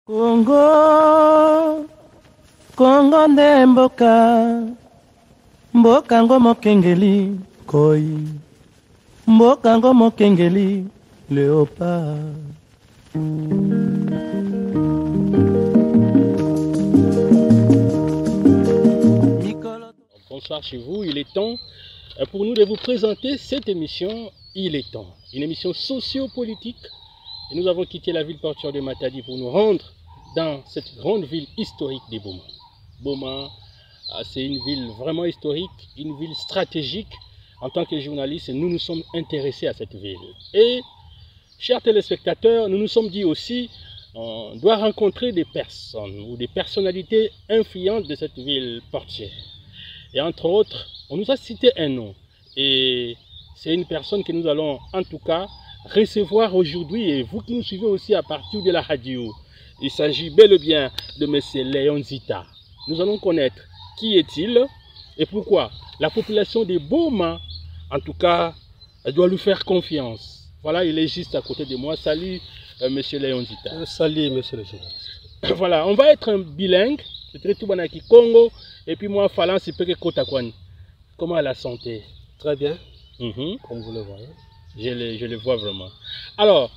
Congo, Congo nde mboka, mboka ngo mokengeli koi, mboka ngo mokengeli léopard. Bonsoir chez vous, il est temps pour nous de vous présenter cette émission Il est temps, une émission socio-politique. Et nous avons quitté la ville portuaire de Matadi pour nous rendre dans cette grande ville historique de Boma. Boma, c'est une ville vraiment historique, une ville stratégique. En tant que journaliste, nous nous sommes intéressés à cette ville. Et, chers téléspectateurs, nous nous sommes dit aussi, on doit rencontrer des personnes ou des personnalités influentes de cette ville portuaire. Et entre autres, on nous a cité un nom. Et c'est une personne que nous allons en tout cas recevoir aujourd'hui. Et vous qui nous suivez aussi à partir de la radio, il s'agit bel et bien de M. Léon Nzita. Nous allons connaître qui est-il et pourquoi la population de Boma, en tout cas, doit lui faire confiance. Voilà, il est juste à côté de moi. Salut, M. Léon Nzita. Salut, monsieur le journaliste. Voilà, on va être un bilingue. C'est très tout banaki Congo. Et puis moi, Falan, c'est peut-être Kotakwani. Comment est la santé? Très bien, comme vous le voyez. Je le vois vraiment. Alors,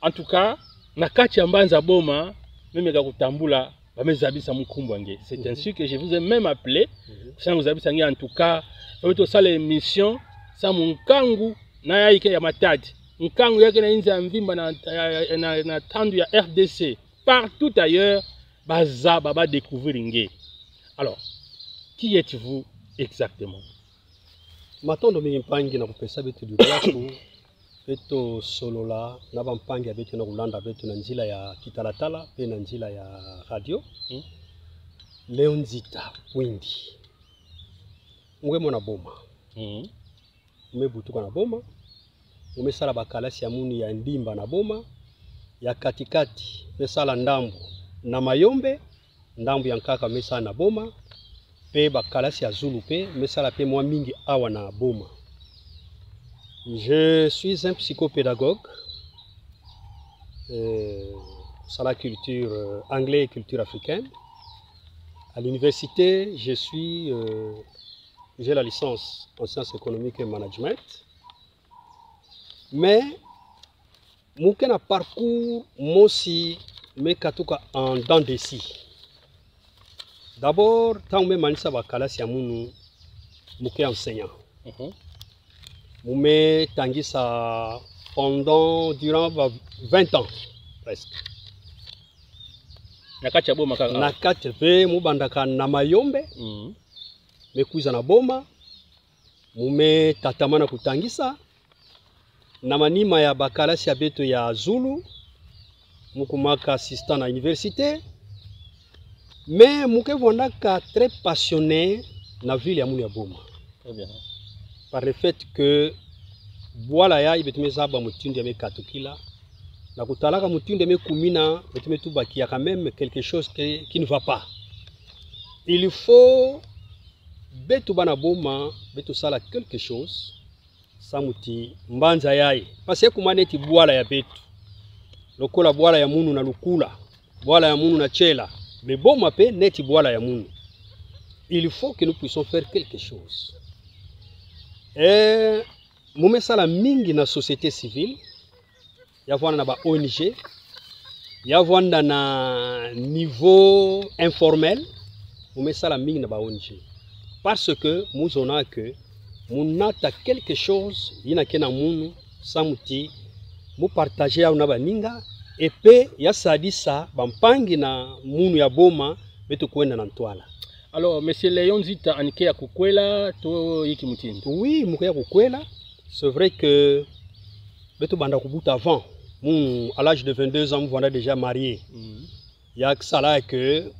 en tout cas, Nakati Ambanza Boma, même Gakutambula, c'est ainsi que je vous ai même appelé. Sans vous avez en tout cas, ça l'émission, ça mon kangu, na yake ya matadi. Nkangu yake na inza mvimba na tandu ya RDC. Partout ailleurs, baza baba découvrir. Alors, qui êtes-vous exactement? Matondo mpangi na kupesa betu du plaku beto solola na bampangi betu na kulanda betu na njila ya kitalatala pe na njila ya radio. Léon Nzita Windi. Mwe mona Boma. Mwe butuka na Boma. Mwe sala bakalasi ya muni ya ndimba na Boma. Ya katikati mwe sala ndambu na Mayombe. Ndambu ya nkaka mwe sala na Boma. Pe bakalasi ya Zulu pe mwe sala pe mwa mingi awa na Boma. Je suis un psychopédagogue. Sur la culture anglaise et culture africaine. À l'université, j'ai la licence en sciences économiques et management. Mais, mon parcours, moi aussi, me katuka en dents de scie. D'abord, tant que manisa bakala si amunu, mouke enseignant. Moume tangi ça durant 20 ans, presque. Nakati ya Boma kaka. Nakati pe mubandaka na Mayombe. Mekuiza na Boma. Mume tatamana kutangisa. Na manima ya bakalasi ya beto ya Zulu. Mukumaka assistant na université. Mais muke vondaka très passionné na ville ya muni ya Boma. Très bien. Par le fait que boala ya ibetumeza ba mutindi ya mekatukila. La kutalaka mutunde me kumina betume tubaki ya quand même quelque chose qui ne va pas. Il faut betu bana Boma betu sala quelque chose samuti mbanza yaye parce que kumane ti bwala ya betu lokola bwala ya munu na lukula bwala ya munu na chela mais Boma pe neti bwala ya munu. Il faut que nous puissions faire quelque chose. Et mume sala mingi na société civile. Yavanda na ONG, yavanda na niveau informel, on met ça la mine na ONG. Parce que nous on a que nous avons quelque chose, yina kena munu samuti, nous partager ya unaba ninga, et puis ya sadisa bampangi na munu ya Boma betu kwenda na ntwala. Alors, monsieur Léon Nzita anike ya kukwela to yiki mutindi? Oui, muke ya kukwela. C'est vrai que betu banda kubuta avant. À l'âge de 22 ans, vous êtes déjà marié. Il y a que ça là que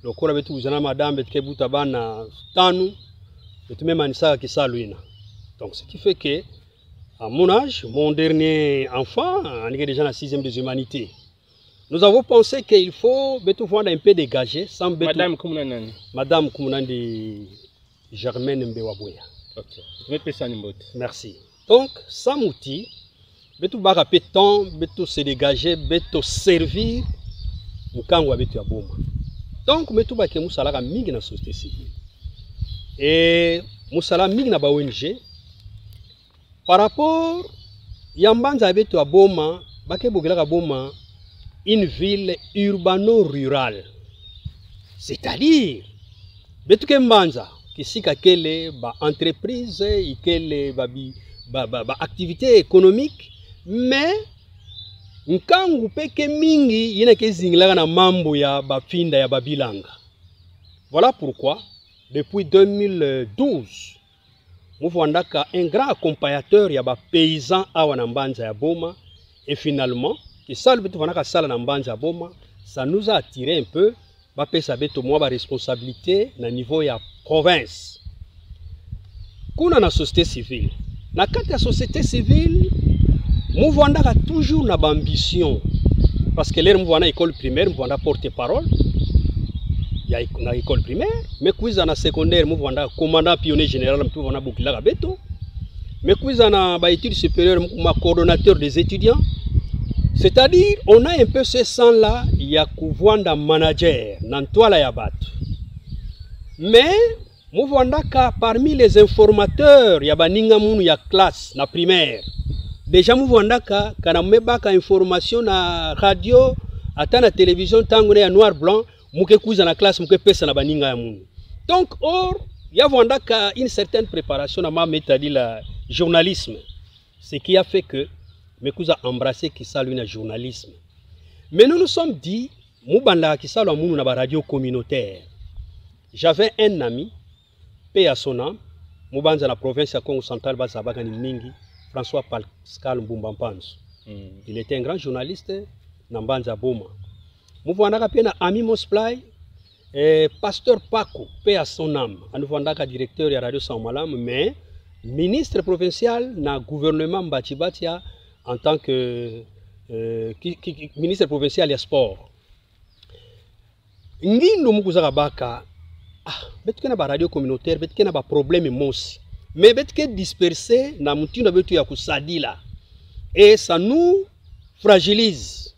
le corps avec tout madame et que vous tabana tanu et tout même anissa qui saluina. Donc ce qui fait que à mon âge, mon dernier enfant, on est déjà dans la 6e des humanités. Nous avons pensé qu'il faut betu voir un peu dégagé sans betu. Madame Koumounani. Madame Koumounani Germaine Mbewaboya. OK. Merci. Donc sans outil betu baka pétant, betu se dégager, betu servir mkango abetu ya boma. Donc metu ba ke musala ka mingi na société civile. Et musala mingi na ba ONG par rapport ya mbanza abetu ya boma, ba ke bogela ka boma une ville urbano-rurale. C'est-à-dire betu ke mbanza kisika kele ba entreprise ikele ba activité économique, mais nkangu peke mingi yena ke zingilaka na mambo ya bafinda ya babilanga. Voilà pourquoi depuis 2012 muvandaka un grand accompagnateur ya ba paysan awa na mbanza ya boma, et finalement que ça le betu vanaka sala na mbanza ya boma, ça nous a attiré un peu ba pesa beto moi ba responsabilité na niveau ya province. Kuna na société civile, na kati ya société civile mouvandaka toujours na ambition, parce que l'air mouvanda école primaire mouvanda porte-parole ya na école primaire, mais kuiza na secondaire mouvanda commandant pionnier général mouvanda bukila beto, mais kuiza na ba études supérieures ma coordonnateur des étudiants. C'est-à-dire on a un peu ce sang là ya kuvanda manager na ntwala ya batu. Mais mouvandaka parmi les informateurs ya baninga munu ya classe na primaire, déjà mouvandaka kana mebaka information na radio ata na télévision tango na ya noir blanc muke kuza na classe muke pesa na baninga ya munu. Donc or ya vondaka une certaine préparation na ma méthode la journalisme, ce qui a fait que Mekuza a embrassé qui salue le journalisme. Mais nous nous sommes dit mubanda qui salue munu na ba radio communautaire. J'avais un ami, paix à son âme, mubanza la province ya Congo central bazabaka ni mingi, François Pascal Mbumba Mpanzu. Il était un grand journaliste na mbanza boma. Muvandaka pia na ami Mosplay, pasteur Paco, paix à son âme, anuvandaka directeur ya radio Samalam, mais ministre provincial na gouvernement Mbatibatia en tant que ministre provincial ya sport. Ngindo mukuzaka baka betuke na ba radio communautaire, betuke na ba problème mosi, mais betuke dispersé na mutindo betu ya kusadila, et ça nous fragilise.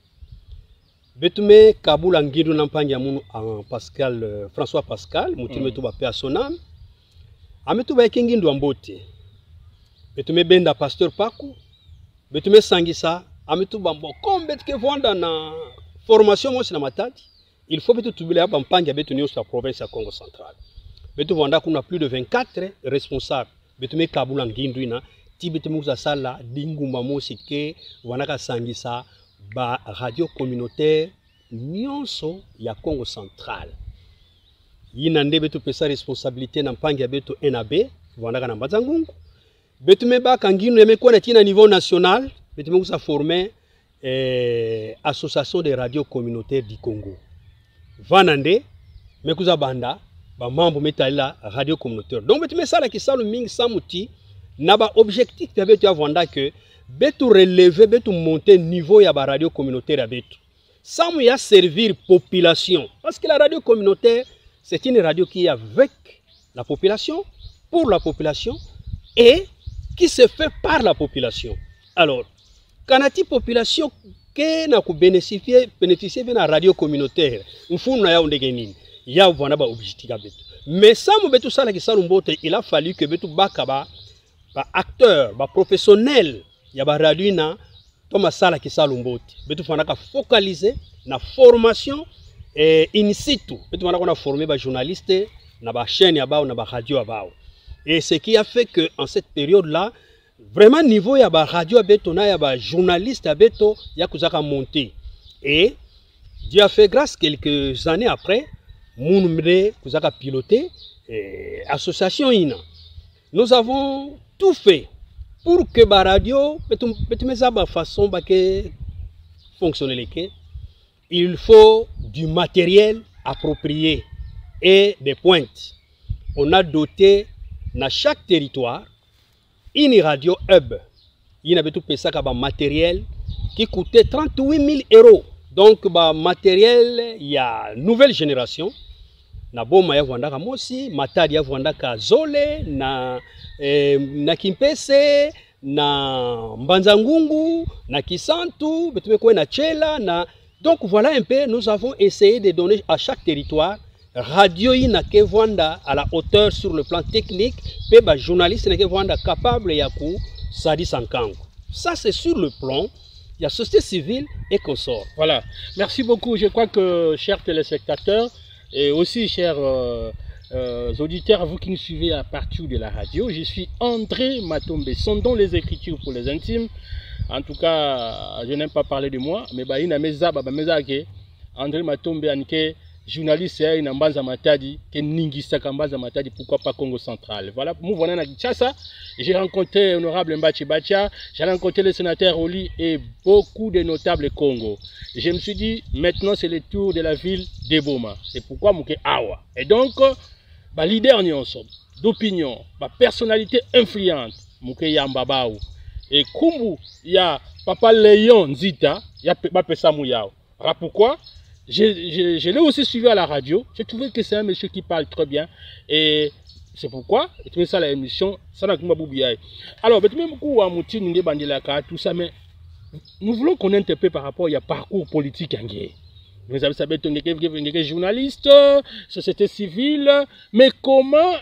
Betume kabula ngindo na mpangi ya munu en Pascal François Pascal mutindo betu ba paix à son âme, ametu ba ngindo ambote. Betume benda pasteur Paku, betume sangisa ametu bambo comme betuke vonda na formation mosi na matati. Il faut que tu aies un pan qui est sur la province de Congo central. Betu vanda kuna plus de 24 responsables. Betu me kabula ngindwina ti betu muza sala dingumba mosike wanaka sangisa ba radio communautaire nyonso ya Congo central. Yina nde betu pesa responsabilité na mpangi ya betu NAB wanaka na Mbazangungu. Betu me ba kanginu ya mekona tina niveau national, betu me muza former association des radios communautaires du Congo. Vanande, mekuza banda, ba mambo metala radio communautaire. Donc betu mesala ki salu mingi samuti na ba objectif ya betu ya vanda que betu relever, betu monter niveau ya ba radio communautaire ya betu. Samu ya servir population. Parce que la radio communautaire, c'est une radio qui est avec la population, pour la population et qui se fait par la population. Alors, kanati population que na ku bénéficier de la radio communautaire mfunu ya ndenge nini ya vana ba objectif betu, mais ça mo betu sala ki salu mbote, il a fallu que betu bakaba ba acteur ba professionnel ya ba radio na to masala ki salu mbote betu fana ka focaliser na formation in situ, betu fana ko former ba journaliste na ba chaîne ya bao na ba radio ya bao, et ce qui a fait que en cette période là vraiment niveau ya ba radio abeto na ya ba journaliste abeto ya kuzaka monter, et Dieu a fait grâce quelques années après mounumre kuzaka piloter association ina. Nous avons tout fait pour que ba radio betu meza ba façon ba ke fonctionner leke. Il faut du matériel approprié et des pointes. On a doté dans chaque territoire une radio hub. Il y a un matériel qui coûtait 38 000 €. Donc, le matériel, il y a une nouvelle génération. Na boma ya vwandaka mosi, matari ya vwandaka zole, na Kimpese, na Mbanzangungu, na Kisantu, betume kwe na Chela, na Donc voilà un peu, nous avons essayé de donner à chaque territoire radio inake vanda à la hauteur sur le plan technique, peba journaliste nake vanda capable yaku sadi sankango. Ça c'est sur le plan, il y a société civile et consorts. Voilà. Merci beaucoup. Je crois que chers téléspectateurs et aussi chers auditeurs, vous qui nous suivez à partir de la radio, je suis André Matombe, sondons les écritures pour les intimes. En tout cas, je n'aime pas parler de moi, mais André Matombe Anke, journaliste et Nambaza Matadi, qui Ningisa Kambaza Matadi, pourquoi pas Congo Central. Voilà, nous voilà à Kinshasa. J'ai rencontré l'honorable Mbachi Bacha, j'ai rencontré le sénateur Oli et beaucoup de notables Congo. Je me suis dit, maintenant c'est le tour de la ville d'Eboma. C'est pourquoi Mouké Awa. Et donc, leader d'opinion, personnalité influente, Mouké Yambabaou. Et Kumbu, il y a Papa Léon Nzita, il y a Papa Samouyao. Alors pourquoi? Je l'ai aussi suivi à la radio. J'ai trouvé que c'est un monsieur qui parle très bien. Et c'est pourquoi j'ai trouvé ça l'émission. Alors, tout ça, mais nous voulons connaître un peu par rapport au parcours politique. Vous avez savez, journaliste, société civile. Mais comment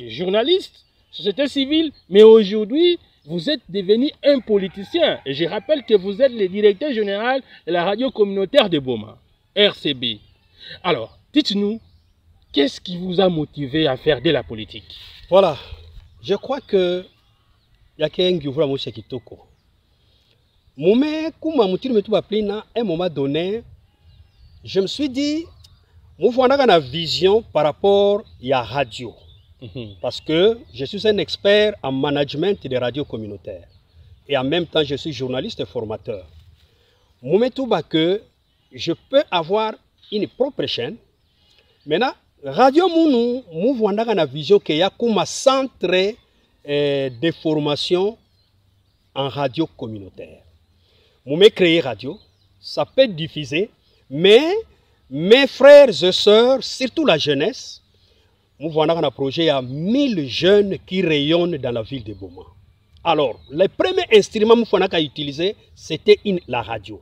journaliste, société civile, mais aujourd'hui, vous êtes devenu un politicien. Et je rappelle que vous êtes le directeur général de la radio communautaire de Boma, RCB. Alors, dites-nous, qu'est-ce qui vous a motivé à faire de la politique? Voilà, je crois que il y a quelqu'un qui voit monsieur Kitoko. À un moment donné, je me suis dit, nous avons une vision par rapport à la radio. Parce que je suis un expert en management des radios communautaires. Et en même temps, je suis journaliste et formateur. Que je peux avoir une propre chaîne. Maintenant, Radio Mounou, nous avons une vision qu'il y a comme un centre de formation en radio communautaire. Nous créer radio, ça peut être diffusé, mais mes frères et sœurs, surtout la jeunesse, nous avons un projet à 1000 jeunes qui rayonnent dans la ville de Boma. Alors, le premier instrument que nous avons utilisé, c'était la radio.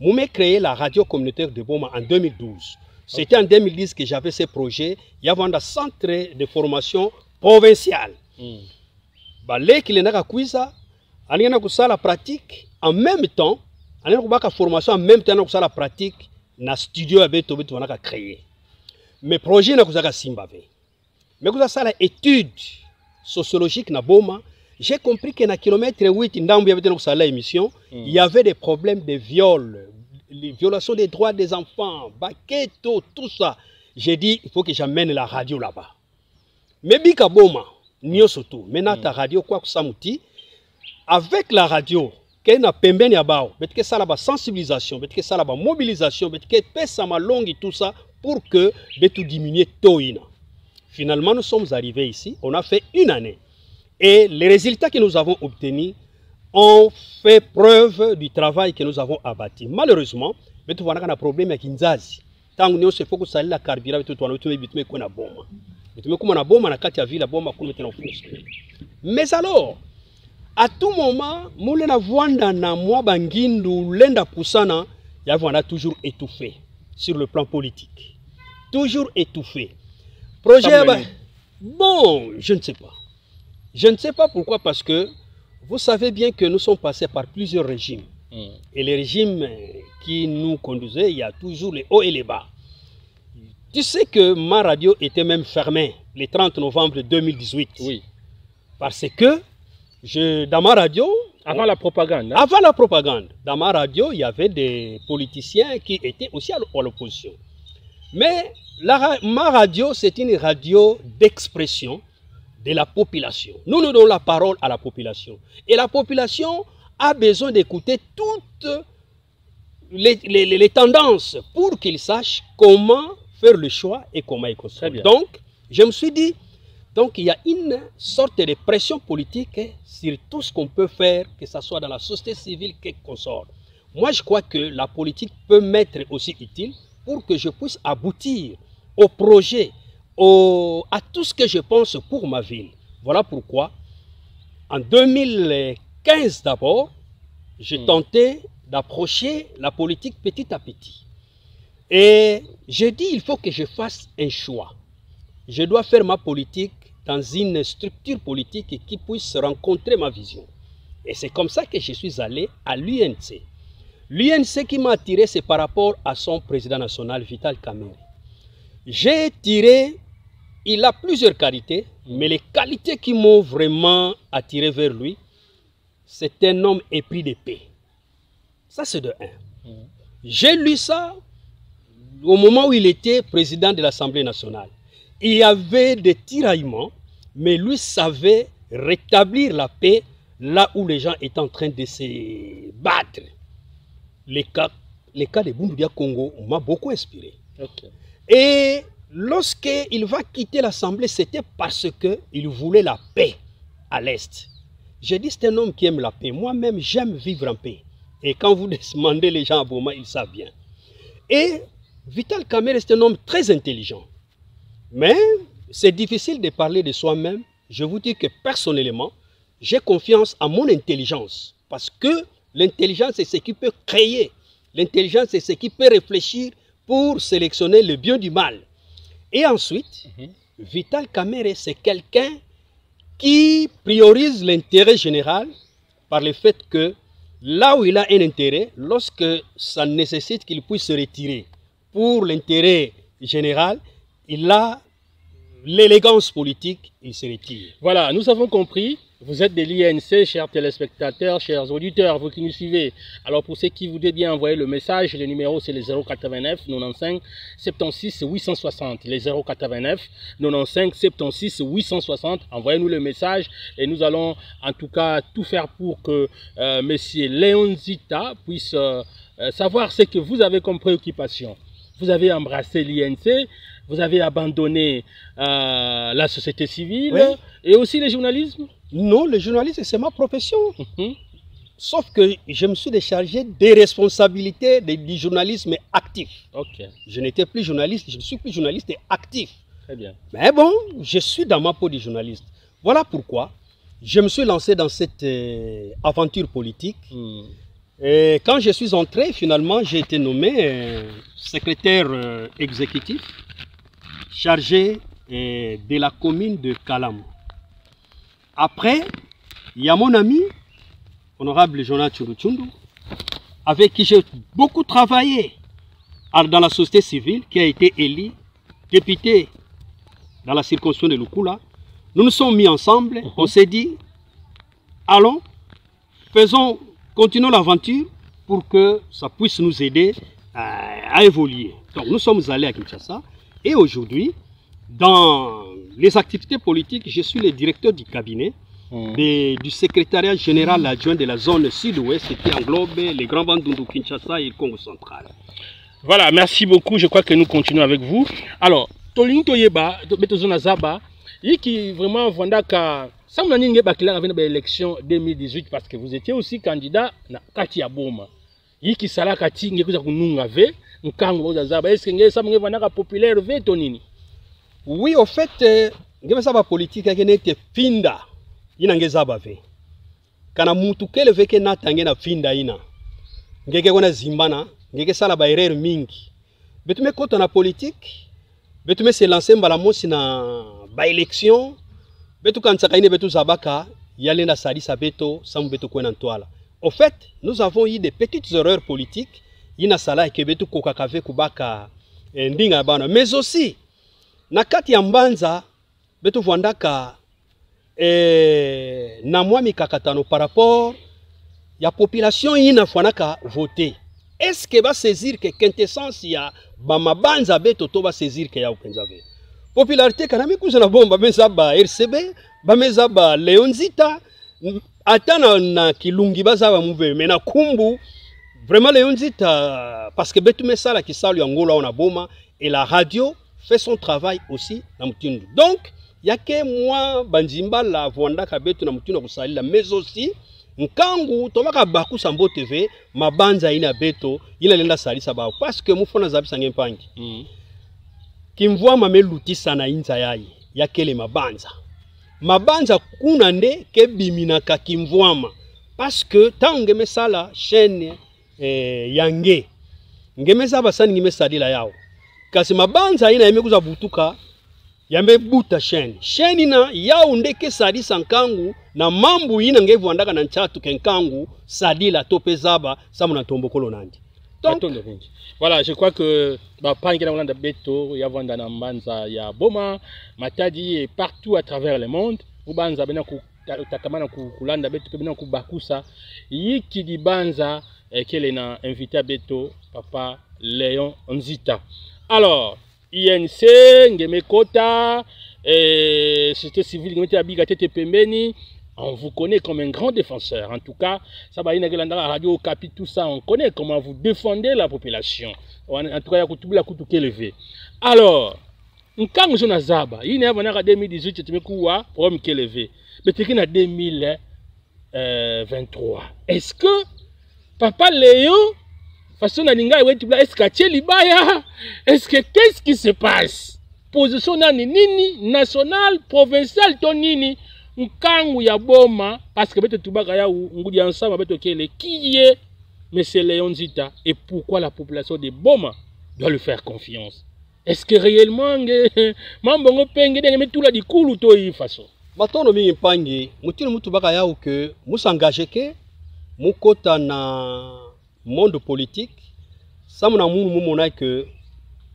Nous avons créé la radio communautaire de Boma en 2012. C'était en 2010 que j'avais ce projet. Il y avait un centre de formation provincial. Les qui la pratique en même temps, la formation en même temps, la pratique, dans le studio avec créé. Mais projet n'a Simbavé. Mais vous avez l'étude sociologique na Boma, j'ai compris que na kilomètre 8 l'émission, il y avait des problèmes de viol, les violations des droits des enfants, baqueto, tout ça. J'ai dit il faut que j'amène la radio là-bas. Mais bika Boma, nio surtout. Maintenant ta radio quoi que ça mouti avec la radio, qu'il na pembeni abao, que ça la sensibilisation, que ça la mobilisation, que pesa ma longue et tout ça pour que tout diminuer toina. Finalement, nous sommes arrivés ici, on a fait une année. Et les résultats que nous avons obtenus ont fait preuve du travail que nous avons abattu. Malheureusement, nous avons un problème avec Kinzazi. Tant que nous avons fait la carburant, nous avons fait la bombe. Mais alors, à tout moment, nous avons toujours étouffé sur le plan politique. Toujours étouffé. Projet, bon, je ne sais pas. Je ne sais pas pourquoi, parce que vous savez bien que nous sommes passés par plusieurs régimes. Et les régimes qui nous conduisaient, il y a toujours les hauts et les bas. Tu sais que ma radio était même fermée le 30 novembre 2018. Oui. Parce que dans ma radio... Avant la propagande. Hein? Avant la propagande. Dans ma radio, il y avait des politiciens qui étaient aussi à l'opposition. Mais ma radio, c'est une radio d'expression de la population. Nous donnons la parole à la population. Et la population a besoin d'écouter toutes les tendances pour qu'ils sachent comment faire le choix et comment y construire. Donc, je me suis dit, donc il y a une sorte de pression politique sur tout ce qu'on peut faire, que ce soit dans la société civile, quelque consort. Moi, je crois que la politique peut m'être aussi utile pour que je puisse aboutir au projet, à tout ce que je pense pour ma ville. Voilà pourquoi, en 2015 d'abord, j'ai tenté d'approcher la politique petit à petit. Et j'ai dit, il faut que je fasse un choix. Je dois faire ma politique dans une structure politique qui puisse rencontrer ma vision. Et c'est comme ça que je suis allé à l'UNC. L'UNC qui m'a attiré, c'est par rapport à son président national, Vital Kamerhe. J'ai tiré, il a plusieurs qualités, mais les qualités qui m'ont vraiment attiré vers lui, c'est un homme épris de paix. Ça, c'est de un. J'ai lu ça au moment où il était président de l'Assemblée nationale. Il y avait des tiraillements, mais lui savait rétablir la paix là où les gens étaient en train de se battre. Les cas de Boundoudia Congo m'a beaucoup inspiré. Okay. Et lorsqu'il va quitter l'Assemblée, c'était parce qu'il voulait la paix à l'Est. J'ai dit, c'est un homme qui aime la paix. Moi-même, j'aime vivre en paix. Et quand vous demandez les gens à Boma, ils savent bien. Et Vital Kamerhe, c'est un homme très intelligent. Mais c'est difficile de parler de soi-même. Je vous dis que personnellement, j'ai confiance en mon intelligence. Parce que l'intelligence, c'est ce qui peut créer. L'intelligence, c'est ce qui peut réfléchir pour sélectionner le bien du mal. Et ensuite, Vital Kamerhe, c'est quelqu'un qui priorise l'intérêt général par le fait que là où il a un intérêt, lorsque ça nécessite qu'il puisse se retirer pour l'intérêt général, il a l'élégance politique, il se retire. Voilà, nous avons compris. Vous êtes de l'INC, chers téléspectateurs, chers auditeurs, vous qui nous suivez. Alors pour ceux qui voudraient bien envoyer le message, le numéro c'est le 089 95 76 860. Les 089 95 76 860. Envoyez-nous le message et nous allons en tout cas tout faire pour que Monsieur Léon Zita puisse savoir ce que vous avez comme préoccupation. Vous avez embrassé l'INC, vous avez abandonné la société civile, oui, et aussi le journalisme. Non, le journalisme, c'est ma profession. Sauf que je me suis déchargé des responsabilités du journalisme actif. Okay. Je n'étais plus journaliste, je ne suis plus journaliste actif. Très bien. Mais bon, je suis dans ma peau de journaliste. Voilà pourquoi je me suis lancé dans cette aventure politique. Et quand je suis entré, finalement, j'ai été nommé secrétaire exécutif chargé de la commune de Kalam. Après, il y a mon ami, honorable Jonathan Tchourouchoundou, avec qui j'ai beaucoup travaillé dans la société civile, qui a été élu député dans la circonscription de Lukula. Nous nous sommes mis ensemble, on s'est dit, allons, continuons l'aventure pour que ça puisse nous aider à évoluer. Donc nous sommes allés à Kinshasa et aujourd'hui, dans les activités politiques, je suis le directeur du cabinet du secrétariat général adjoint de la zone sud-ouest qui englobe les grands Bandundu, Kinshasa et le Congo central. Voilà, merci beaucoup. Je crois que nous continuons avec vous. Alors, Tolin Toyeba, Betozona Zaba, qui vraiment Vandaka, ça m'a dit que vous avez l'élection 2018 parce que vous étiez aussi candidat à Katia Boma. Qui sala Kati, vous avez est-ce que ça m'a populaire Tonini? Oui, au fait, la politique est finda. Kana mutu kele veke na tange na finda ina. Ngeke kona zimbana, ngeke sala ba erreur mingi. Betume kota na politique, betume se lancer mbala mosi na ba élection, betu kantsaka ine betu zabaka, yale na salisa beto, samu betu kwena ntwala. Au fait, nous avons eu des petites erreurs politiques, ina sala ke betu kokakave kubaka ndinga bana, mais aussi na kati ya mbanza betu vwandaka na mwa mikakatano par rapport ya population ina fwanaka voter. Est-ce que va saisir que quintessence ya ba mabanza beto to va saisir que ya upenzave popularité kana mikuza na bomba meza ba RCB ba meza ba Léon Zita atana na kilungi baza ba mouve mais na kumbu vraiment Léon Zita parce que betu mesala ki salu yangola ona boma et la radio fait son travail aussi na mutindu. Donc yake moi banzimba la vonda kabetu na mutindu kusalila mais aussi nkangu tomaka baku sambo TV mabanza ina beto ina lenda salisa ba parce que mufona zabisa ngempangi kimvua mameluti sana inza yayi yakele mabanza kuna nde ke bimina ka kimvuama parce que tangue mesala chaîne yange ngemeza basani ngime sadila yao kasi mabanza ina yemekuza butuka yambe buta sheni na yao ndeke sadi sankangu na mambu ina ngevu andaka na nchatu kenkangu sadila topezaba samu na tombokolo nandi. Donc, voilà, je crois que Bapangela Olanda Beto, Yavanda Nambanza, ya Boma, Matadi et partout à travers le monde. Ubanza bena ku takamana ku Olanda Beto bena ku Bakusa. Yiki di banza qu'elle na invité Beto Papa Léon Nzita. Alors, INC Ngemekota société civile Ngemete Abiga Tete Pembeni. On vous connaît comme un grand défenseur. En tout cas, ça va la radio Capi, tout ça, on connaît comment vous défendez la population. En tout cas, il y a tout la coupe élevé. Alors, quand on a Zaba, il y a 2018, tu me quoi pour me élevé. Mais tu es en 2023. Est-ce que Papa Léon, façon Naninga, est-ce que qu'est-ce qui se passe? Position nini, nationale, provinciale, tonini. Nkangu ya Boma, parce que beto tubaka ya ngudi ensemble beto kele qui est monsieur Léon Nzita et pourquoi la population de Boma doit lui faire confiance. Est-ce que réellement mambongo penge de metula di kulu to yi façon. Matono mingi pangi mutino mutubaka ya que musengage ke mukota na monde politique samuna munu mumona que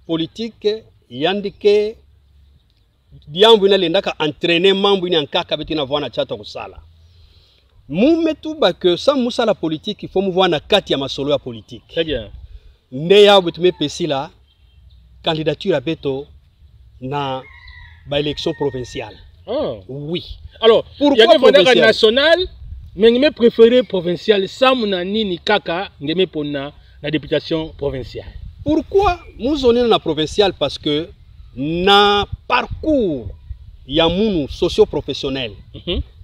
politique yandike diambu ina lendaka entraîner mambu ina nkaka beti na voana chata kusala mumetu ba que sans musala politique il faut mouvoir na kati ya masolo ya politique. Très bien. Ndeya betume pesila candidature à beto na ba élection provinciale. Ah oui. Alors pourquoi provincial national mais ngeme préféré provincial samuna nini kaka ngeme pona la députation provinciale. Pourquoi nous on est na provinciale? Parce que na parcours ya munu socio-professionnel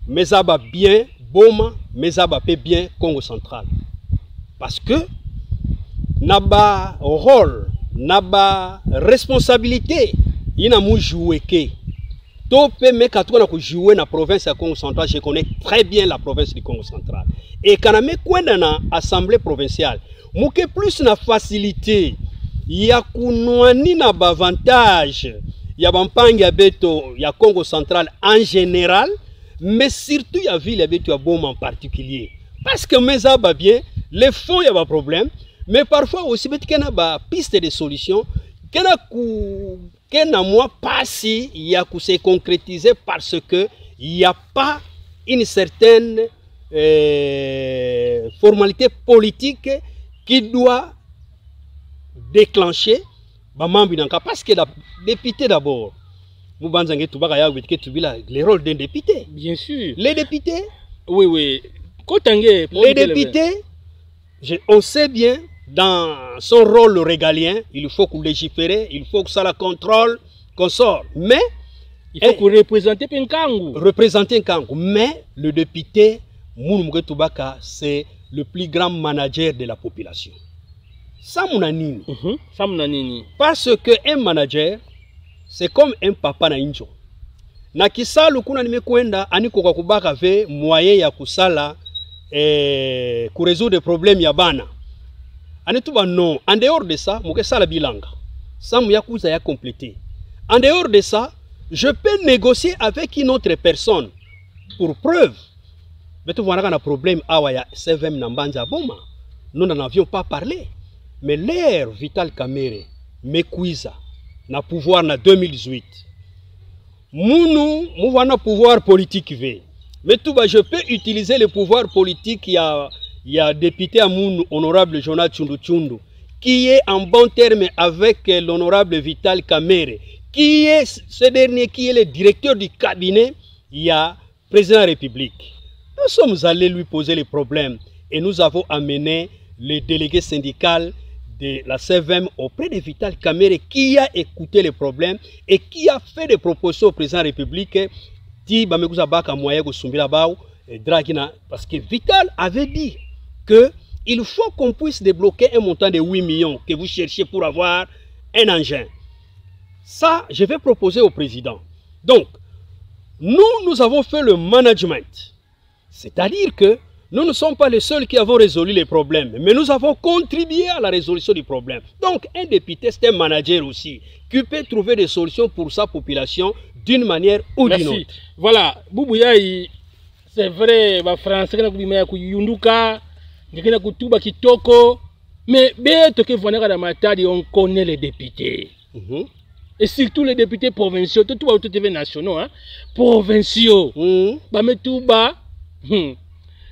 mezaba bien Boma mezaba pe bien Congo central parce que naba rôle naba responsabilité ina mu jouer ke to pe me katwa na ko jouer na province ya Congo central. Je connais très bien la province du Congo central et kana me kwenda na assemblée provinciale muke plus na facilité ya kunwani na bavantage ya bampangi ya beto ya Congo central en général mais surtout ya ville ya beto ya Boma en particulier parce que meza ba bien les fonds ya ba problème mais parfois aussi beto kena ba piste de solution kena moi passi ya ku se concrétiser parce que il y a pas une certaine formalité politique qui doit déclencher parce que la député d'abord les rôles d'un député. Bien sûr. Les députés. Oui. Les députés, on sait bien, dans son rôle régalien, il faut qu'on légifère, il faut que ça la contrôle, qu'on sort. Mais il faut qu'on représente Nkangu. Représenter Nkangu. Mais le député, Mounoumoukè Toubaka, c'est le plus grand manager de la population. Samunanini. Parce que un manager, c'est comme un papa na injo. Na kisalu kuna nimekwenda aniko kwa kubaka ve moyen ya kusala ku résoudre des problèmes ya bana. Anituba non. En dehors de ça, muke sala bilanga. Samu ya kuza ya compléter. En dehors de ça, je peux négocier avec une autre personne. Pour preuve. Mais tu vois un problème awa ya CVM Nambanja Boma. Nous n'en avions pas parlé. Mais l'ère Vital Kamerhe Mekwiza na pouvoir na 2018. Mounou na pouvoir politique ve. Mais tout bas je peux utiliser le pouvoir politique il y a député à Mounou honorable Jonathan Tshundu Tshundu qui est en bon terme avec l'honorable Vital Kamerhe qui est ce dernier qui est le directeur du cabinet il y a président de la République. Nous sommes allés lui poser les problèmes et nous avons amené le délégué syndical de la CVM auprès de Vital Kamerhe qui a écouté les problèmes et qui a fait des propositions au président de la République parce que Vital avait dit que il faut qu'on puisse débloquer un montant de 8 millions que vous cherchez pour avoir un engin. Ça, je vais proposer au président. Donc, nous avons fait le management. C'est-à-dire que nous ne sommes pas les seuls qui avons résolu les problèmes, mais nous avons contribué à la résolution du problème. Donc, un député, c'est un manager aussi, qui peut trouver des solutions pour sa population d'une manière ou d'une autre. Voilà, Boubouya, c'est vrai, les Français, mais on connaît les députés. Et surtout les députés provinciaux, tout les nationaux, hein, provinciaux.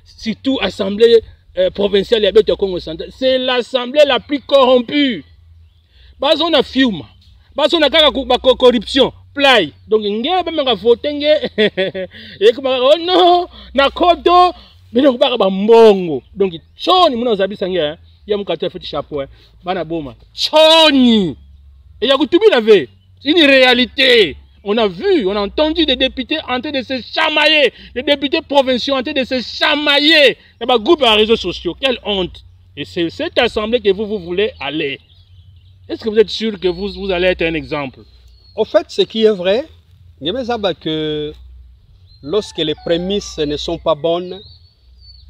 Surtout l'Assemblée provinciale du Congo central. C'est l'Assemblée la plus corrompue. On a film, on a corruption, play. Donc, on a voté, oh non, na kodo, mais on a mbongo. Donc, choni, on a zabisanga, il y a mon fait chapeau, bana boma. Choni. Et il y a tout bien avait. C'est une réalité. On a vu, on a entendu des députés en train de se chamailler, des députés provinciaux en train de se chamailler. Il y a un groupe à réseaux sociaux. Quelle honte. Et c'est cette assemblée que vous voulez aller. Est-ce que vous êtes sûr que vous allez être un exemple? En fait, ce qui est vrai, que lorsque les prémices ne sont pas bonnes,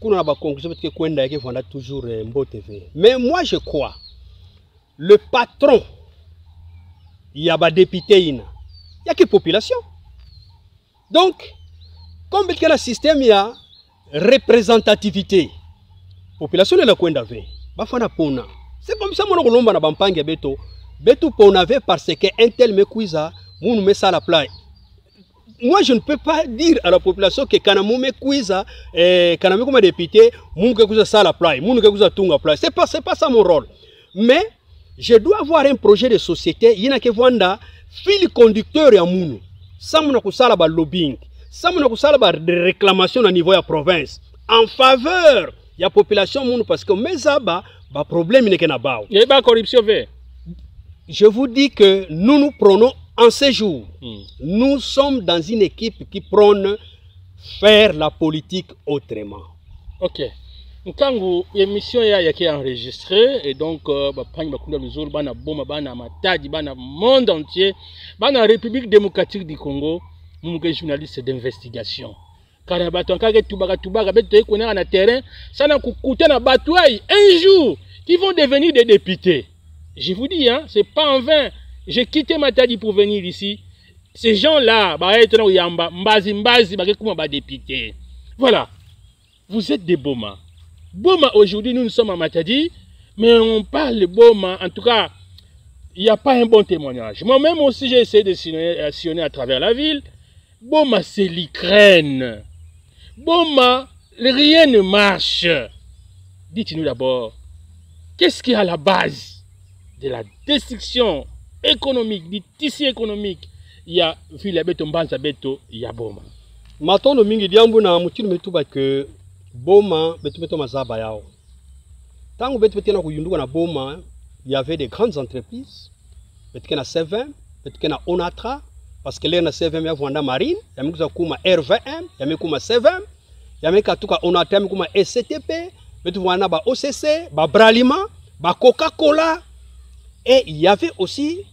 on a toujours un beau TV. Mais moi, je crois, le patron, il y a des députés, il n'y a que population. Donc, comme il y a un système, il y a représentativité. Population est la coin d'ave. C'est comme ça que nous avons dit que Beto Ponave parce qu'un tel me cuisa, nous met ça à la plage. Moi, je ne peux pas dire à la population que quand on me cuisa, quand on me député, nous me ça à la plage, nous me tout à plage. C'est pas ça mon rôle. Mais je dois avoir un projet de société, il y a que vendre fil conducteur à moun. Ça mon ko sala ba lobbying, ça mon ko sala ba réclamation au niveau de la province en faveur de la population moun parce que mes aba ba problème n'est que na ba. Il y a pas corruption fait. Je vous dis que nous nous prenons en séjour. Nous sommes dans une équipe qui prône faire la politique autrement. OK. Quand l'émission est enregistrée, et donc, monde entier, la République démocratique du Congo, nous sommes journalistes d'investigation. Car un terrain, ça n'a coûté un jour, qui vont devenir des députés. Je vous dis, hein, c'est pas en vain. J'ai quitté Matadi pour venir ici. Ces gens-là, députés. Voilà. Vous êtes des Boma. Boma, aujourd'hui, nous sommes à Matadi, mais on parle de Boma. En tout cas, il n'y a pas un bon témoignage. Moi-même aussi, j'ai essayé de sillonner à travers la ville. Boma, c'est l'Ukraine. Boma, rien ne marche. Dites-nous d'abord, qu'est-ce qui est à la base de la destruction économique, du tissu économique? Il y a Ville Beto Mbanza Beto, il y a Boma. Maintenant, le mingi diambu na mutinu metuba que Boma beto mazaba yao. Tango beto na kuyunduka na Boma, il y avait des grandes entreprises. Beto na C20, beto na Onatra, parce que là na C20 ya vanda marine, ya mikuza kuma RVM, ya mikuma C20, ya mika tuka Onatra mikuma SCTP, beto vanda ba OCC, ba Bralima, ba Coca-Cola. Et il y avait aussi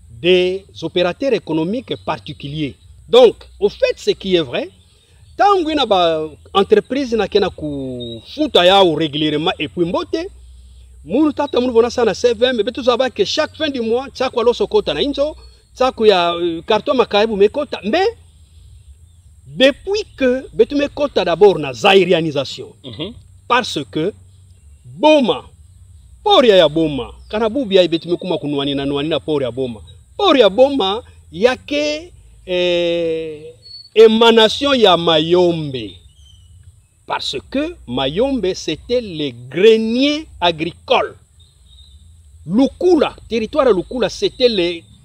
des opérateurs économiques particuliers. Donc, au fait, ce qui est vrai, tant que une entreprise n'a qu'à foutre ou régulièrement et puis mbote, nous avons ça na C20, mais tout ça va que chaque fin du mois, ça quoi l'osso kota na inzo, ça quoi carton makaibu me kota, mais depuis que betu me kota d'abord na zairianisation, parce que Boma Pori ya Boma, kana bubi ya betu me kuma kunwani na pori ya Boma. Pori ya Boma yake émanation ya Mayombe. Parce que Mayombe c'était le grenier agricole. Lukula, territoire de Lukula, c'était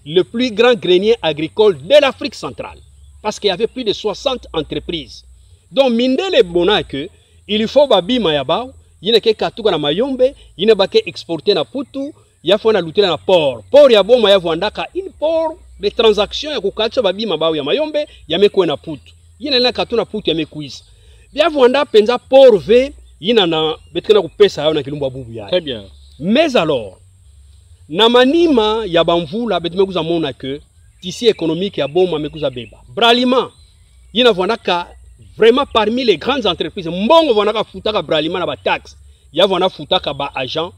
le plus grand grenier agricole de l'Afrique centrale. Parce qu'il y avait plus de 60 entreprises. Donc, Mindele Bona que il faut babi mayabao, il y a que na Mayombe, il y a que exporter na Putu, il y a na lutter na port. Port ya Boma ya Vwandaka, il port les transactions ya kukacha babi mabao ya Mayombe, ya mekwe na Putu. Il y a na Putu ya mekuisa. Bien Vwanda penza port V, il y a na betkena kupesa na kilumba bubu ya. Très bien. Mais alors, na manima ya bamvula betumekuza mona que tissu économique ya Boma mekuza beba. Bralima, il y a Vwandaka vraiment parmi les grandes entreprises mbongo vanaka futaka Bralima na ba taxe ya vana futaka ba agent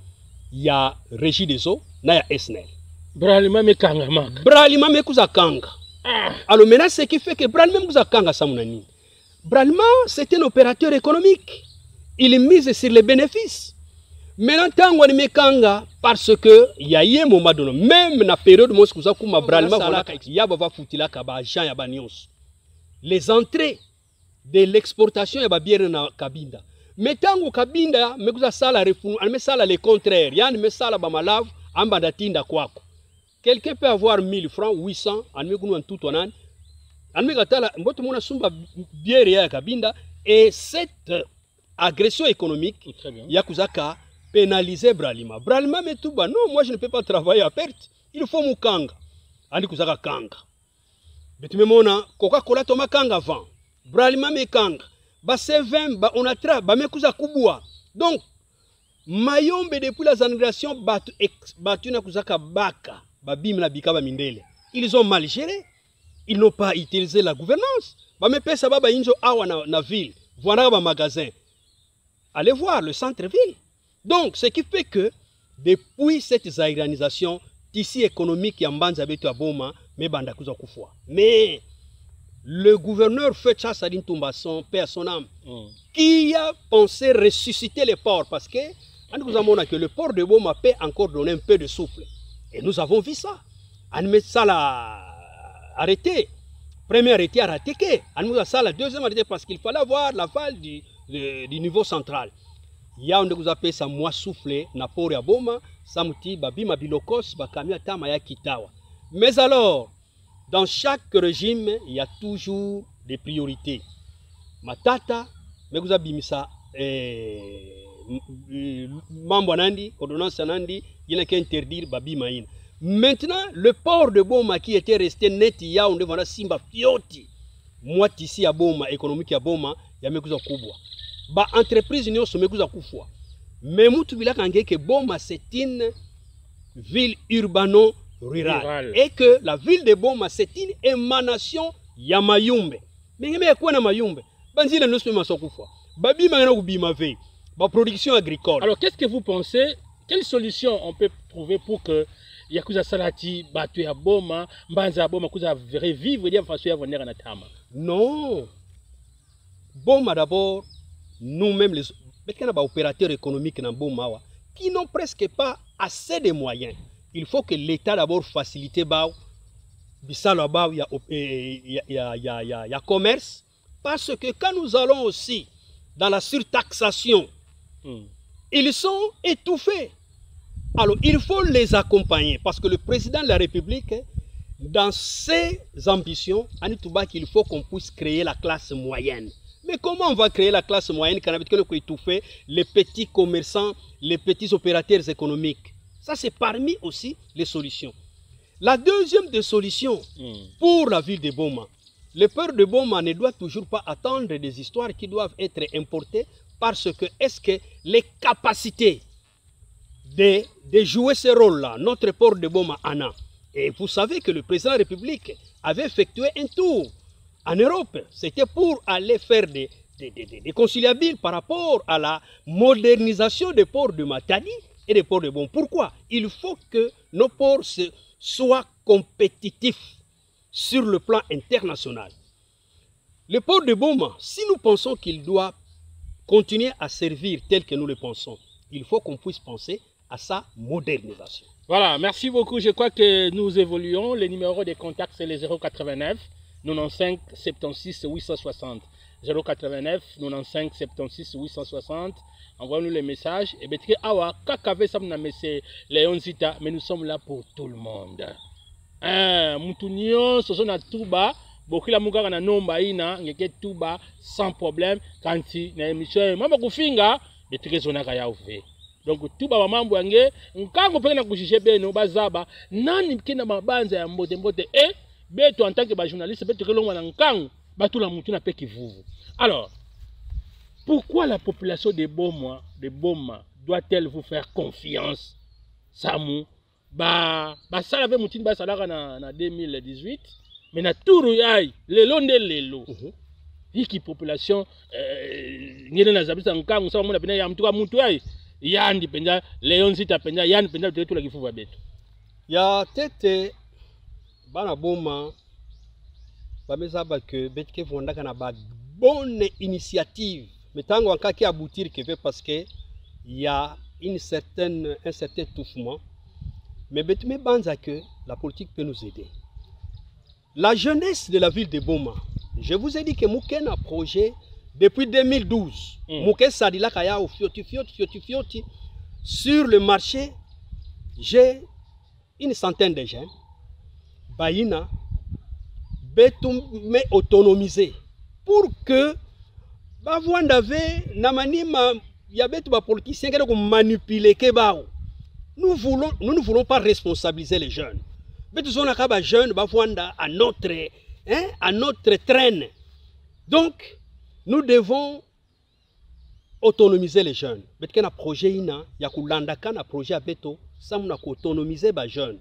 ya Régie des eaux na ya SNEL. Bralima mekanga maka. Bralima mekuza kanga. Alors maintenant ce qui fait que Bralima mekuza kanga samunani. Bralima c'est un opérateur économique. Il mise sur les bénéfices. Maintenant tango ni mekanga parce que il y a eu un moment donné même na période mo skuza kuma Bralima voilà ya ba futila ka ba agent ya ba nyos. Les entrées de l'exportation ya ba bière na Kabinda. Mais tango Kabinda mekuza sala refunu, me sala le contraire, yani me sala ba malavu amba datinda kwako. Quelqu'un peut avoir 1000 francs, 800, en mekunu en tout onan. En mekatala mboto mona sumba bière ya Kabinda et cette agression économique ya kuzaka pénaliser Bralima. Bralima metuba non, moi je ne peux pas travailler à perte. Il faut mukanga. Andi kuzaka kanga. Betume mona Coca-Cola toma kanga avant. Bralima mekanga. Ba C20 ba onatra ba mekuza kubwa. Donc Mayombe depuis la génération battu na kuzaka baka ba bimla bikaba mindele. Ils ont mal géré. Ils n'ont pas utilisé la gouvernance. Ba me pesa baba injo awa na ville. Voilà ba magasin. Allez voir le centre-ville. Donc ce qui fait que depuis cette zaïranisation tissu économique ya mbanza betu aboma me banda kuza kufwa. Mais le gouverneur Fetcha Sadine Toumba, paix à son âme, qui a pensé ressusciter les ports parce que nous avons que le port de Boma peut encore donner un peu de souffle. Et nous avons vu ça. On met ça là arrêté. Premier arrêté à ratéquer. On nous a ça la deuxième arrêté parce qu'il fallait avoir l'aval du niveau central. Il y a un vous appelle ça moi soufflé na port ya Boma, samuti babima bilokos bakamia tama ya kitawa. Mais alors dans chaque régime, il y a toujours des priorités. Matata, mais vous avez mis ça, Mambo Nandi, ordonnance Nandi, il n'y a qu'à interdire Babi Maïn. Maintenant, le port de Boma qui était resté net, il y a on devant Simba Fioti. Moi, ici à Boma, économique à Boma, il y a Mekuza Kubwa. Ba entreprise n'y a pas Mekuza Kufwa. Mais Moutubila Kange que Boma, c'est une ville urbano-rurale. Et que la ville de Boma, c'est une émanation ya Mayumbe. Mais il y a quoi na Mayumbe? Banzile nous sommes à Kufwa. Babi Maïna ou Bimave. Ma production agricole. Alors, qu'est-ce que vous pensez? Quelle solution on peut trouver pour que Yakuza Salati, Batu ya Boma, Mbanza Boma, Kuza revivre de façon à venir en Atama? Non. Boma d'abord, nous-mêmes, les opérateurs économiques dans Boma, qui n'ont presque pas assez de moyens. Il faut que l'État d'abord facilite Bao, Bissalo Bao, il y a commerce. Parce que quand nous allons aussi dans la surtaxation, ils sont étouffés. Alors, il faut les accompagner parce que le président de la République, dans ses ambitions, il faut qu'on puisse créer la classe moyenne. Mais comment on va créer la classe moyenne quand on a étouffé les petits commerçants, les petits opérateurs économiques? Ça, c'est parmi aussi les solutions. La deuxième des solutions pour la ville de Boma, le port de Boma ne doit toujours pas attendre des histoires qui doivent être importées parce que est-ce que les capacités de jouer ce rôle-là, notre port de Boma en a. Et vous savez que le président de la République avait effectué un tour en Europe. C'était pour aller faire des conciliables par rapport à la modernisation des ports de Matadi et des ports de Boma. Pourquoi? Il faut que nos ports soient compétitifs sur le plan international. Le port de Boma, si nous pensons qu'il doit continuer à servir tel que nous le pensons, il faut qu'on puisse penser à sa modernisation. Voilà, merci beaucoup. Je crois que nous évoluons. Le numéro de contact, c'est le 089 95 76 860. 089 95 76 860. Envoyez-nous les messages. Et bien, awa, kakave samna messe Léon Zita, mais nous sommes là pour tout le monde. Moutounion, ce sont à Touba. Beaucoup la mugara na nomba ina, ngeke Touba sans problème. Quand si na émission, mama kufinga, mais très zonaka ya ouvé. Donc Touba wa mambo yange, nkango peke na kushije beno bazaba, nani kina mabanza ya mbote mbote beto en tant que journaliste, beto ke longwa na nkango, bato la moutou na peki vuvu. Alors, pourquoi la population de Boma doit-elle vous faire confiance? Samu, ça avait moutin ba salaka na 2018, mais na touru yai, lelo nde lelo. hiki population ngene na zabisa nkangu sawa mona penda ya mtuka mutu ai yandi penda leon sita penda yandi penda tetu la kifuva betu ya tete bana boma bameza ba que betike vondaka na ba bonne initiative metango ankaki aboutir que parce que il y a un certain étouffement mais betume banza que la politique peut nous aider. La jeunesse de la ville de Boma, je vous ai dit que Mouken a projet depuis 2012. Mouken Sadila Kaya au fioti. Sur le marché, j'ai une centaine de jeunes. Baïna, betume autonomisé pour que Bavouandave, Namanima, Yabetu ba politicien qui manipuler Kebao. Nous ne voulons pas responsabiliser les jeunes. Mais nous sommes des jeunes à notre traîne. Donc, nous devons autonomiser les jeunes. Mais il y a un projet, il y a un projet à Beto, ça nous autonomiser les jeunes.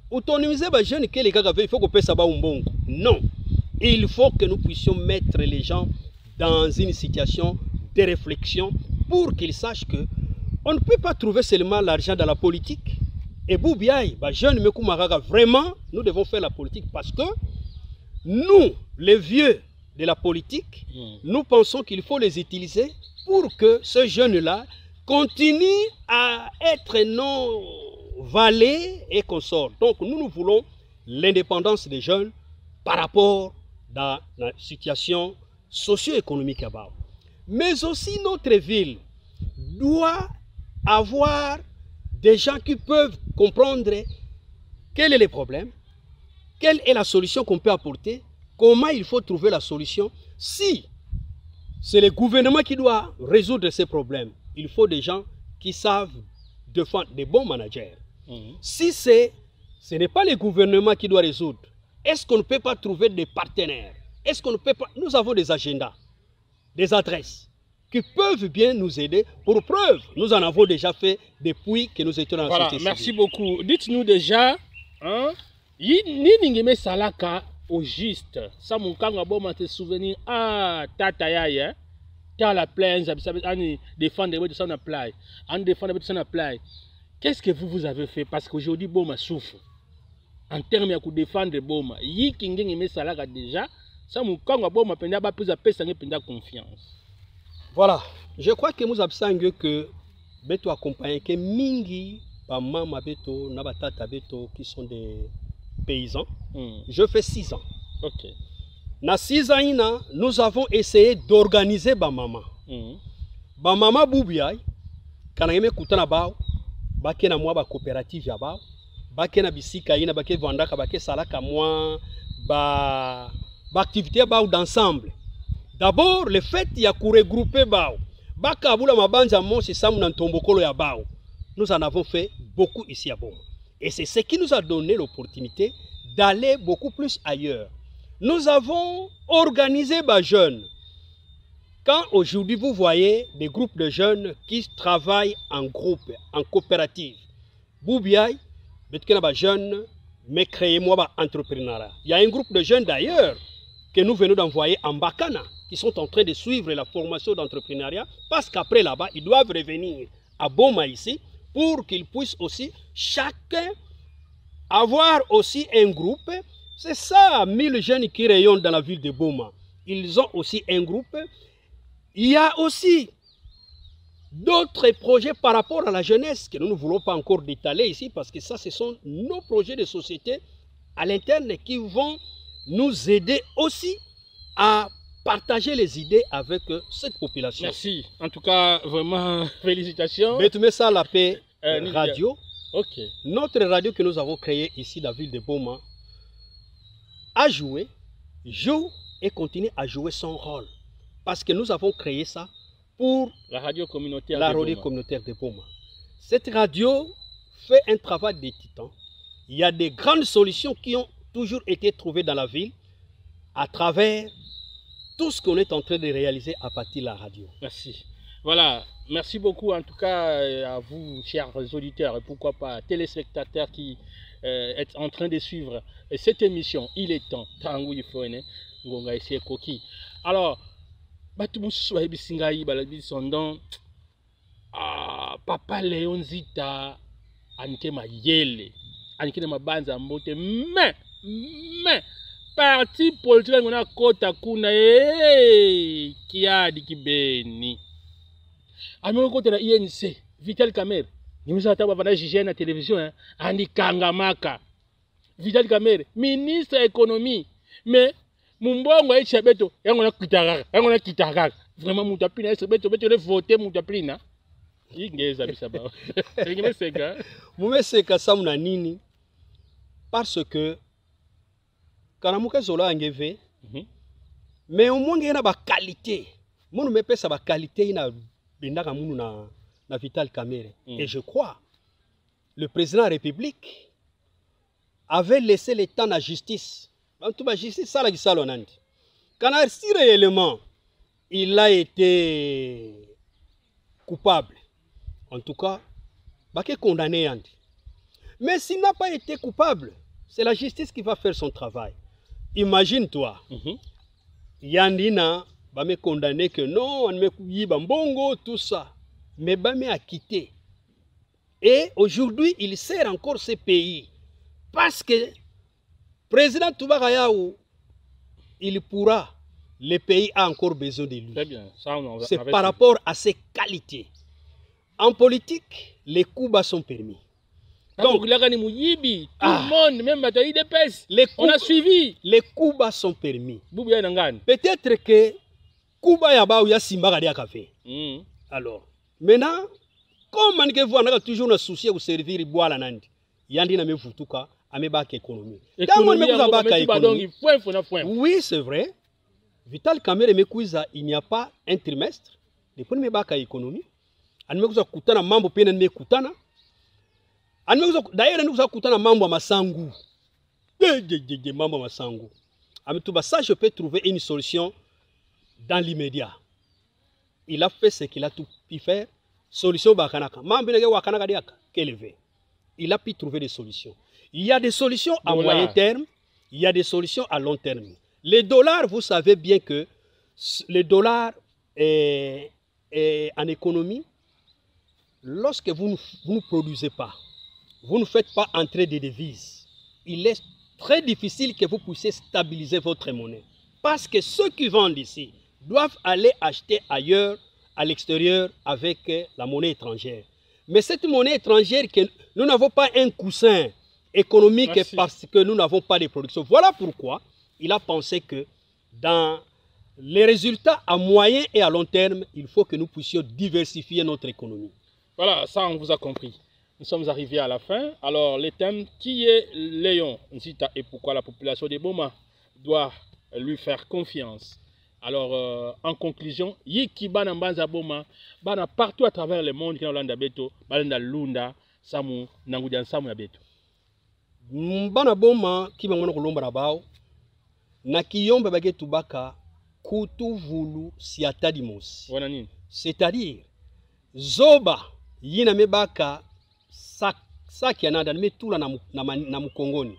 Autonomiser les jeunes, il faut qu'on puisse savoir un bon. Non, il faut que nous puissions mettre les gens dans une situation de réflexion pour qu'ils sachent que on ne peut pas trouver seulement l'argent dans la politique. Et Boubiaï, jeune Mekoumaraga, vraiment, nous devons faire la politique parce que nous, les vieux de la politique, nous pensons qu'il faut les utiliser pour que ce jeune-là continue à être nos valets et consorts. Donc nous voulons l'indépendance des jeunes par rapport à la situation socio-économique là-bas. Mais aussi notre ville doit avoir des gens qui peuvent comprendre quel est le problème, quelle est la solution qu'on peut apporter, comment il faut trouver la solution. Si c'est le gouvernement qui doit résoudre ces problèmes, il faut des gens qui savent défendre, des bons managers. Si ce n'est pas le gouvernement qui doit résoudre, est-ce qu'on ne peut pas trouver des partenaires? Est-ce qu'on ne peut pas... Nous avons des agendas, des adresses qui peuvent bien nous aider. Pour preuve, nous en avons déjà fait depuis que nous étions dans la société civile. Merci beaucoup. Dites-nous déjà, hein, Yiningeme Salaka au juste, ça mon kanga bon te souvenir à tata yaya, ta la plaine, ani défendre de ça na play, ani défendre de ça na play. Qu'est-ce que vous avez fait parce qu'aujourd'hui Boma souffre. En termes de défendre Boma, Yiningeme Salaka déjà, ça mon kanga bon penda ba plus à pesa penda confiance. Voilà, je crois que nous avons que Beto accompagné que Mingi, Maman Beto, Nabatata Beto, qui sont des paysans. Je fais 6 ans. Ok. Dans 6 ans, nous avons essayé d'organiser Bamama. Bamama Boubiaï, quand on a écouté Bao, Bakena moi ba coopérative ya Bao, Bakena Bisika ina Baké Vandaka Baké Salaka moi, ba activité Bao d'ensemble. D'abord, le fait qu'il y a regroupé Bao. Bakaboula Mabanja Monsi Samounan Tombokolo ya Bao. Nous en avons fait beaucoup ici à Boma. Et c'est ce qui nous a donné l'opportunité d'aller beaucoup plus ailleurs. Nous avons organisé les jeunes. Quand aujourd'hui vous voyez des groupes de jeunes qui travaillent en groupe, en coopérative, Boubiaï, Betkena jeunes, mais créez-moi entrepreneuriat. Il y a un groupe de jeunes d'ailleurs que nous venons d'envoyer en Bakana, qui sont en train de suivre la formation d'entrepreneuriat, parce qu'après là-bas, ils doivent revenir à Boma ici, pour qu'ils puissent aussi, chacun, avoir aussi un groupe. C'est ça, 1000 jeunes qui rayonnent dans la ville de Boma. Ils ont aussi un groupe. Il y a aussi d'autres projets par rapport à la jeunesse que nous ne voulons pas encore détailler ici, parce que ça, ce sont nos projets de société à l'interne qui vont nous aider aussi à partager les idées avec cette population. Merci. En tout cas, vraiment, félicitations. Mais tu mets ça à la paix radio. Ok. Notre radio que nous avons créée ici, la ville de Boma, a joué, joue et continue à jouer son rôle. Parce que nous avons créé ça pour la radio communautaire, communautaire de Boma. Cette radio fait un travail de titan. Il y a des grandes solutions qui ont toujours été trouvées dans la ville à travers tout ce qu'on est en train de réaliser à partir de la radio. Merci. Voilà, merci beaucoup en tout cas à vous, chers auditeurs, et pourquoi pas téléspectateurs qui êtes en train de suivre cette émission. Il est temps. Alors, batu mosusu bayebisi ngai balobi sondon papa Léon Nzita anike mayele anike na mabanza mbote mais parti politique ngona kota kuna kiadi kibeni ameko kota na INC Vital Kamerhe nimisa taba bana jije na télévision andi kangamaka Vital Kamerhe ministre économie mais mumbongo echa beto yango na kitaka vraiment mutapina echa beto le voter mutapina ingeza bisaba ngimeseka mumeseka samuna nini parce que kanamuka zola ngeve mais au moins ngena ba qualité munu mepesa ba qualité ina bindaka munu na Vital Kamerhe et je crois le président de la République avait laissé le temps à la justice. Tout la justice, ça la gisalo nandi. Quand si réellement il a été coupable, en tout cas, bah qu'il est condamné Yandi. Mais s'il n'a pas été coupable, c'est la justice qui va faire son travail. Imagine-toi, Yandina va me condamner que non, on me couille bambongo, tout ça, mais bah me a quitté. Et aujourd'hui, il sert encore ce pays parce que président Toubagayaou, il pourra, le pays a encore besoin de lui. C'est par rapport à ses qualités. En politique, les coups bas sont permis. Donc, tout le monde, même on a suivi. Les coups bas sont permis. Peut-être que Kuba Yaba ou Yasimba Gadia Café. Alors, maintenant, comme on a toujours un souci de servir bois la nandi, Yandi na me futuka. Économie. Oui, c'est vrai. Vital Kamerhe mekuiza, il n'y a pas un trimestre. Depuis me baka économie. Anmekuza kutana mambo pena me kutana. D'ailleurs nous kutana mambo masangu. Mambo masangu. Amituba ça je peux trouver une solution dans l'immédiat. Il a fait ce qu'il a tout pu faire. Solution bakanaka. Mambo nege wakanaka diaka. Qu'élevé. Il a pu trouver des solutions. Il y a des solutions à moyen terme, il y a des solutions à long terme. Les dollars, vous savez bien que le dollar en économie, lorsque vous ne produisez pas, vous ne faites pas entrer des devises, il est très difficile que vous puissiez stabiliser votre monnaie. Parce que ceux qui vendent ici doivent aller acheter ailleurs, à l'extérieur, avec la monnaie étrangère. Mais cette monnaie étrangère, nous n'avons pas un coussin économique. Merci. Parce que nous n'avons pas de production. Voilà pourquoi il a pensé que dans les résultats à moyen et à long terme, il faut que nous puissions diversifier notre économie. Voilà, ça on vous a compris. Nous sommes arrivés à la fin. Alors, le thème, qui est Léon Nzita et pourquoi la population de Boma doit lui faire confiance. Alors, en conclusion, Yiki Bana Mbanza Boma, Bana partout à travers le monde, qui est dans Beto, Bana Lunda, Samu, Nangudian Samu Yabeto. Bana Boma, qui m'a dit que Bao, Nakiyombe Bagé Tubaka, Kutu Vulu Siatadimos. C'est-à-dire, Zoba, Yina Mebaka, Saki Anada, Metula Namukongoni.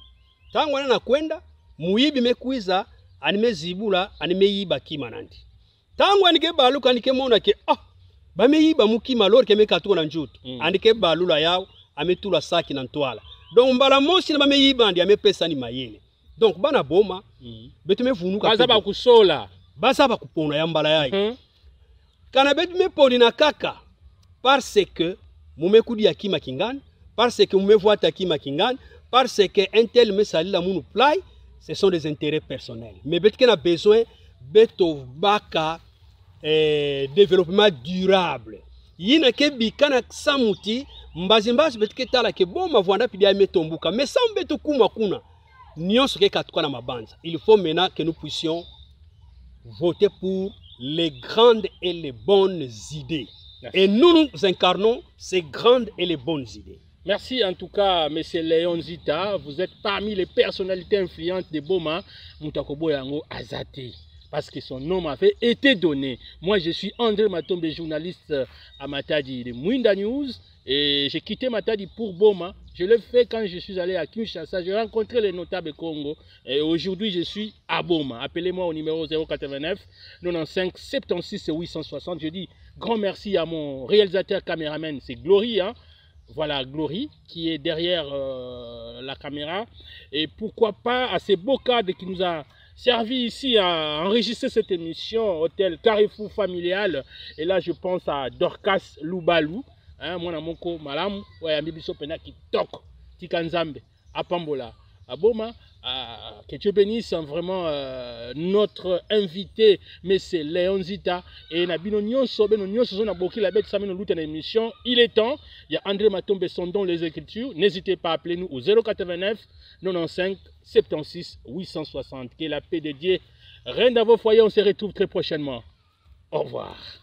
Tangwana na kwenda, Muibi Mekuiza, anime zibula anime yiba kima nandi tangu anike baluka anike mona ke bame yiba mukima lor ke meka tuko na njuto anike balula yao ametula saki na ntwala donc mbala mosi na bame yiba ndi amepesa ni mayele donc bana boma betu mevunuka baza ba kupona ya mbala yai kana betu meponi na kaka parce que mumekudi ya kima kingani parce que mumevuata kima kingani parce que un tel me salila munu play. Ce sont des intérêts personnels. Mais on a besoin de baka développement durable. Yina ke bikana samuti mbazimbazi betike tala ke bon mavanda pidia metombuka. Mais sans beto kuma kuna nyonso ke katuka na mabanza. Il faut maintenant que nous puissions voter pour les grandes et les bonnes idées. Merci. Et nous incarnons ces grandes et les bonnes idées. Merci en tout cas, M. Léon Nzita. Vous êtes parmi les personnalités influentes de Boma, Moutakobo Yango Azate. Parce que son nom avait été donné. Moi, je suis André Matombe, journaliste à Matadi de Mwinda News. Et j'ai quitté Matadi pour Boma. Je l'ai fait quand je suis allé à Kinshasa. J'ai rencontré les notables Congo. Et aujourd'hui, je suis à Boma. Appelez-moi au numéro 089 95 76 860. Je dis grand merci à mon réalisateur caméraman, c'est Glory. Hein. Voilà, Glory qui est derrière la caméra. Et pourquoi pas à ces beaux cadres qui nous a servi ici à enregistrer cette émission, hôtel Carrefour familial. Et là, je pense à Dorcas Loubalou. Hein, mon amoko malam, ouais, ambibiso pena qui toque, tikanzambe, à Pambola, à Boma, que Dieu bénisse vraiment notre invité, mais c'est Léon Zita, et Nabino Nyonso, Beno Nyonso, na boki la bête, ça mène une émission, il est temps, il y a André Matombe, son don les écritures, n'hésitez pas à appeler nous au 089 95 76 860, que la paix de Dieu règne dans vos foyers, on se retrouve très prochainement, au revoir.